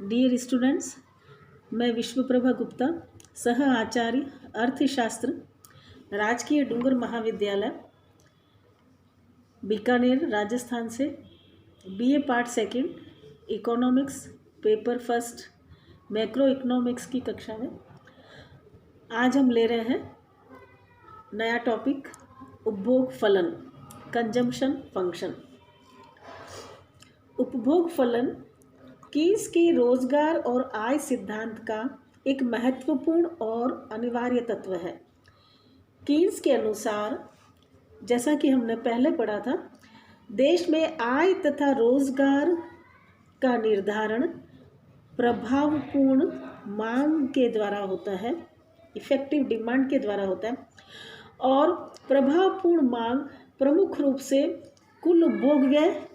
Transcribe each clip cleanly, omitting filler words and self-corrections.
Dear students, मैं विश्वप्रभा गुप्ता, सह आचार्य अर्थशास्त्र, राजकीय डूंगर महाविद्यालय बीकानेर राजस्थान से BA part second economics paper first macro economics की कक्षा में आज हम ले रहे हैं नया टॉपिक उपभोग फलन कंजम्पशन फंक्शन। उपभोग फलन कीन्स के रोजगार और आय सिद्धांत का एक महत्वपूर्ण और अनिवार्य तत्व है। कीन्स के अनुसार, जैसा कि हमने पहले पढ़ा था, देश में आय तथा रोजगार का निर्धारण प्रभावपूर्ण मांग के द्वारा होता है, इफेक्टिव डिमांड के द्वारा होता है, और प्रभावपूर्ण मांग प्रमुख रूप से कुल उपभोग व्यय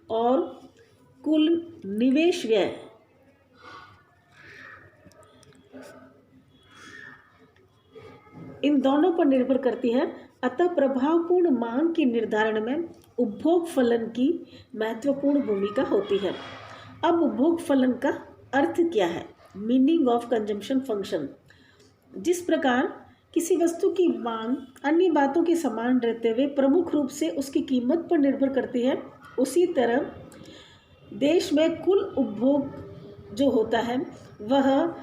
और कुल निवेश व्यय इन दोनों पर निर्भर करती है। अतः प्रभावपूर्ण मांग के निर्धारण में उपभोग फलन की महत्वपूर्ण भूमिका होती है। अब उपभोग फलन का अर्थ क्या है? Meaning of consumption function. जिस प्रकार किसी वस्तु की मांग अन्य बातों के समान रहते हुए प्रमुख रूप से उसकी कीमत पर निर्भर करती है, उसी तरह देश में कुल उपभोग जो होता है वह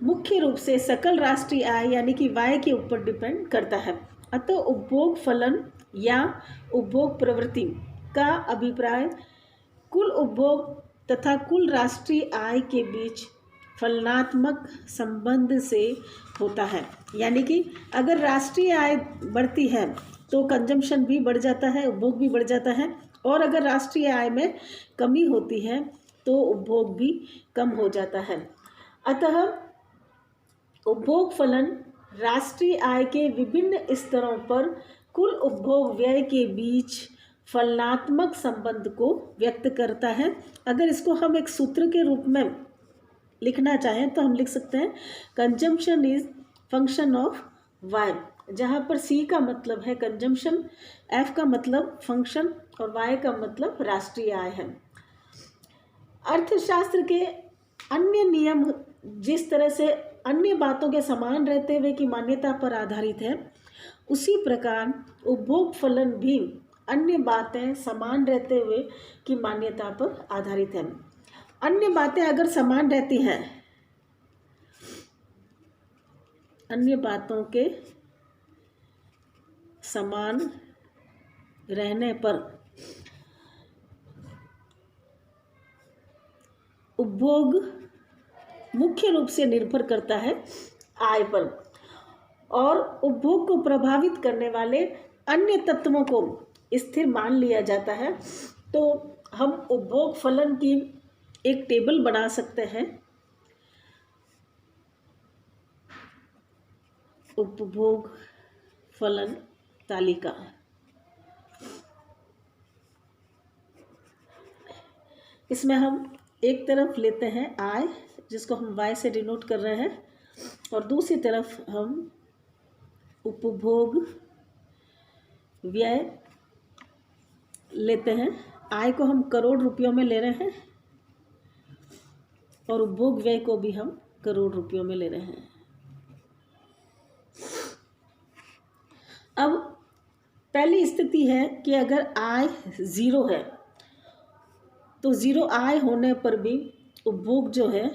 मुख्य रूप से सकल राष्ट्रीय आय यानी कि वाय के ऊपर डिपेंड करता है। अतः उपभोग फलन या उपभोग प्रवृत्ति का अभिप्राय कुल उपभोग तथा कुल राष्ट्रीय आय के बीच फलनात्मक संबंध से होता है। यानी कि अगर राष्ट्रीय आय बढ़ती है तो कंजम्पशन भी बढ़ जाता है, उपभोग भी बढ़ जाता है, और अगर राष्ट्रीय आय में कमी होती है तो उपभोग भी कम हो जाता है। अतः उपभोग फलन राष्ट्रीय आय के विभिन्न स्तरों पर कुल उपभोग व्यय के बीच फलनात्मक संबंध को व्यक्त करता है। अगर इसको हम एक सूत्र के रूप में लिखना चाहें तो हम लिख सकते हैं consumption is function of Y, जहाँ पर सी का मतलब है कंजम्पशन, एफ का मतलब फंक्शन और वाई का मतलब राष्ट्रीय आय है। अर्थशास्त्र के अन्य नियम जिस तरह से अन्य बातों के समान रहते हुए की मान्यता पर आधारित है, उसी प्रकार उपभोग फलन भी अन्य बातें समान रहते हुए की मान्यता पर आधारित है। अन्य बातें अगर समान रहती हैं, अन्य बातों के समान रहने पर उपभोग मुख्य रूप से निर्भर करता है आय पर, और उपभोग को प्रभावित करने वाले अन्य तत्वों को स्थिर मान लिया जाता है। तो हम उपभोग फलन की एक टेबल बना सकते हैं। उपभोग फलन तालिका। इसमें हम एक तरफ लेते हैं आय, जिसको हम वाई से डिनोट कर रहे हैं, और दूसरी तरफ हम उपभोग व्यय लेते हैं। आय को हम करोड़ रुपयों में ले रहे हैं और उपभोग व्यय को भी हम करोड़ रुपयों में ले रहे हैं। अब पहली स्थिति है कि अगर आय ज़ीरो है तो ज़ीरो आय होने पर भी उपभोग जो है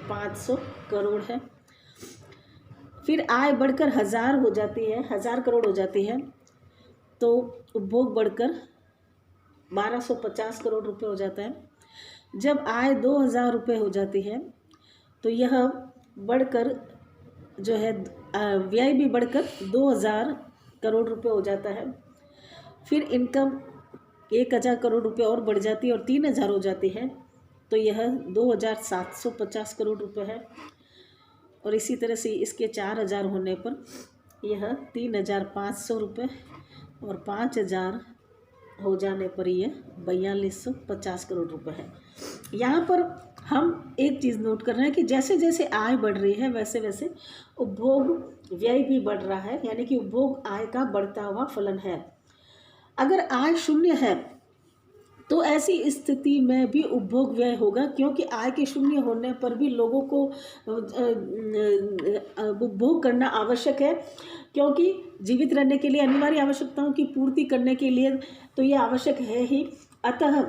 500 करोड़ है। फिर आय बढ़कर 1000 हो जाती है, 1000 करोड़ हो जाती है, तो उपभोग बढ़कर 1250 करोड़ रुपए हो जाता है। जब आय 2000 रुपये हो जाती है तो यह बढ़कर जो है व्यय भी बढ़कर 2000 करोड़ रुपए हो जाता है। फिर इनकम 1000 करोड़ रुपए और बढ़ जाती है और 3000 हो जाती है, तो यह 2750 करोड़ रुपए है। और इसी तरह से इसके 4000 होने पर यह 3500 रुपये और 5000 हो जाने पर यह 4250 करोड़ रुपए है। यहाँ पर हम एक चीज़ नोट कर रहे हैं कि जैसे जैसे आय बढ़ रही है वैसे वैसे उपभोग व्यय भी बढ़ रहा है, यानी कि उपभोग आय का बढ़ता हुआ फलन है। अगर आय शून्य है तो ऐसी स्थिति में भी उपभोग व्यय होगा, क्योंकि आय के शून्य होने पर भी लोगों को उपभोग करना आवश्यक है, क्योंकि जीवित रहने के लिए अनिवार्य आवश्यकताओं की पूर्ति करने के लिए तो ये आवश्यक है ही। अतः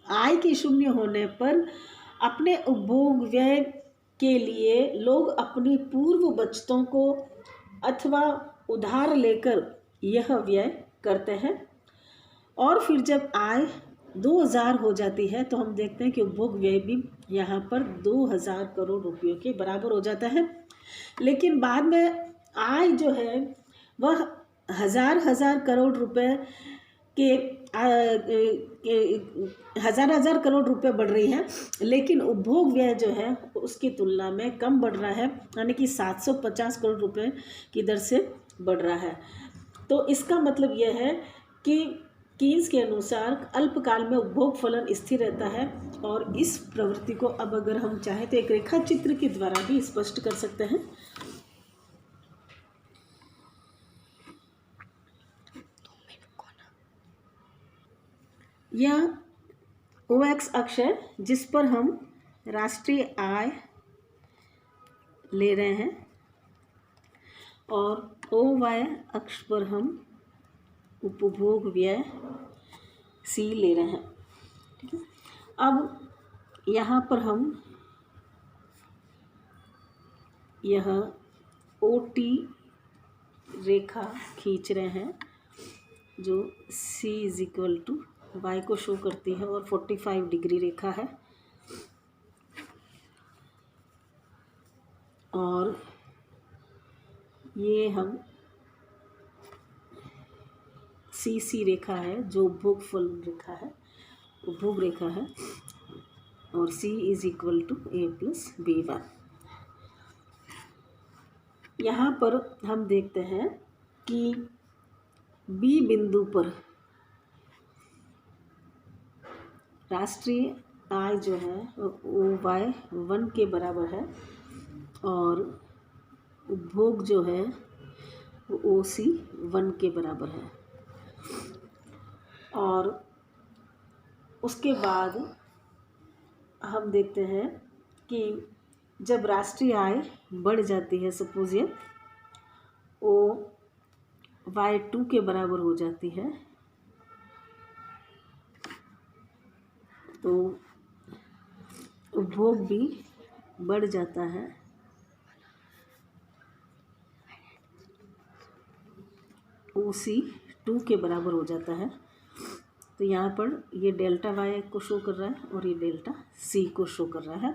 आय के शून्य होने पर अपने उपभोग व्यय के लिए लोग अपनी पूर्व बचतों को अथवा उधार लेकर यह व्यय करते हैं, और फिर जब आय 2000 हो जाती है तो हम देखते हैं कि उपभोग व्यय भी यहाँ पर 2000 करोड़ रुपयों के बराबर हो जाता है। लेकिन बाद में आय जो है वह हजार करोड़ रुपए के हजार करोड़ रुपए बढ़ रही है, लेकिन उपभोग व्यय जो है उसकी तुलना में कम बढ़ रहा है, यानी कि 750 करोड़ रुपए की दर से बढ़ रहा है। तो इसका मतलब यह है कि कीन्स के अनुसार अल्पकाल में उपभोग फलन स्थिर रहता है, और इस प्रवृत्ति को अब अगर हम चाहें तो एक रेखा चित्र के द्वारा भी स्पष्ट कर सकते हैं। यह OX अक्ष है जिस पर हम राष्ट्रीय आय ले रहे हैं, और OY अक्ष पर हम उपभोग व्यय C ले रहे हैं। ठीक है, अब यहाँ पर हम यह OT रेखा खींच रहे हैं जो C = Y को शो करती है, और 45 डिग्री रेखा है, और ये हम CC रेखा है जो उपभोग फल रेखा है, उपभोग रेखा है, और C = A+B1। यहाँ पर हम देखते हैं कि B बिंदु पर राष्ट्रीय आय जो है OY 1 के बराबर है, और उपभोग जो है वो OC 1 के बराबर है। और उसके बाद हम देखते हैं कि जब राष्ट्रीय आय बढ़ जाती है, सपोज ये OY 2 के बराबर हो जाती है, तो उपभोग भी बढ़ जाता है, OC 2 के बराबर हो जाता है। तो यहाँ पर ये डेल्टा Y को शो कर रहा है, और ये डेल्टा C को शो कर रहा है।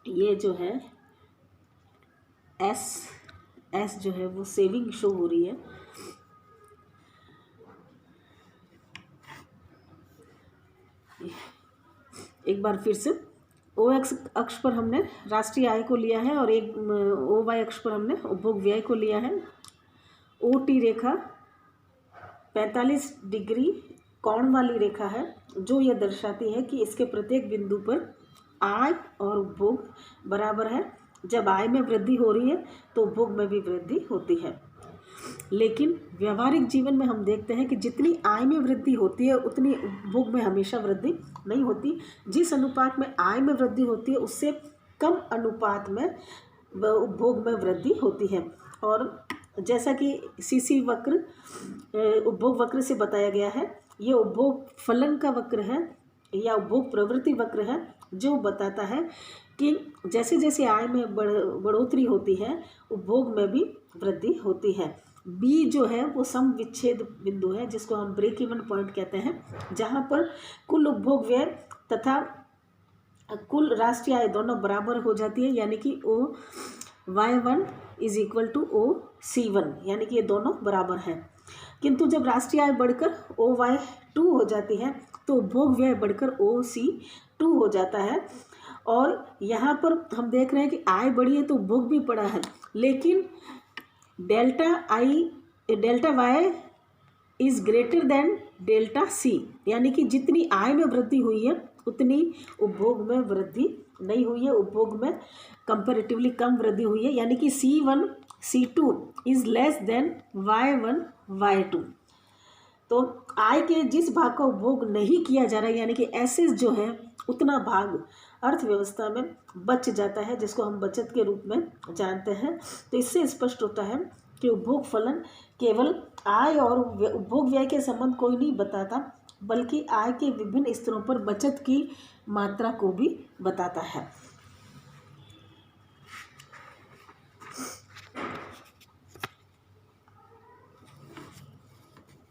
ये जो है S जो है वो सेविंग शो हो रही है। एक बार फिर से OX अक्ष पर हमने राष्ट्रीय आय को लिया है, और एक OY अक्ष पर हमने उपभोग व्यय को लिया है। OT रेखा 45 डिग्री कोण वाली रेखा है, जो यह दर्शाती है कि इसके प्रत्येक बिंदु पर आय और उपभोग बराबर है। जब आय में वृद्धि हो रही है तो उपभोग में भी वृद्धि होती है। लेकिन व्यवहारिक जीवन में हम देखते हैं कि जितनी आय में वृद्धि होती है उतनी उपभोग में हमेशा वृद्धि नहीं होती। जिस अनुपात में आय में वृद्धि होती है उससे कम अनुपात में उपभोग में वृद्धि होती है। और जैसा कि CC वक्र उपभोग वक्र से बताया गया है, ये उपभोग फलन का वक्र है या उपभोग प्रवृत्ति वक्र है, जो बताता है कि जैसे जैसे आय में बढ़ोतरी होती है उपभोग में भी वृद्धि होती है। B जो है वो सम विच्छेद बिंदु है, जिसको हम ब्रेक इवन पॉइंट कहते हैं, जहाँ पर कुल उपभोग व्यय तथा कुल राष्ट्रीय आय दोनों बराबर हो जाती है, यानी कि OY1 = OC1, यानी कि ये दोनों बराबर हैं। किंतु जब राष्ट्रीय आय बढ़कर OY2 हो जाती है तो उपभोग व्यय बढ़कर OC2 हो जाता है। और यहाँ पर हम देख रहे हैं कि आय बढ़ी है तो उपभोग भी बढ़ा है, लेकिन delta Y is greater than delta C, यानी कि जितनी आय में वृद्धि हुई है उतनी उपभोग में वृद्धि नहीं हुई है, उपभोग में कंपैरेटिवली कम वृद्धि हुई है, यानी कि C1 C2 is less than Y1 Y2। तो आय के जिस भाग का उपभोग नहीं किया जा रहा है, यानी कि एसेस जो है, उतना भाग अर्थव्यवस्था में बच जाता है, जिसको हम बचत के रूप में जानते हैं। तो इससे स्पष्ट होता है कि उपभोग फलन केवल आय और उपभोग व्यय के संबंध को ही नहीं बताता, बल्कि आय के विभिन्न स्तरों पर बचत की मात्रा को भी बताता है।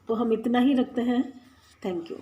तो हम इतना ही रखते हैं। Thank you.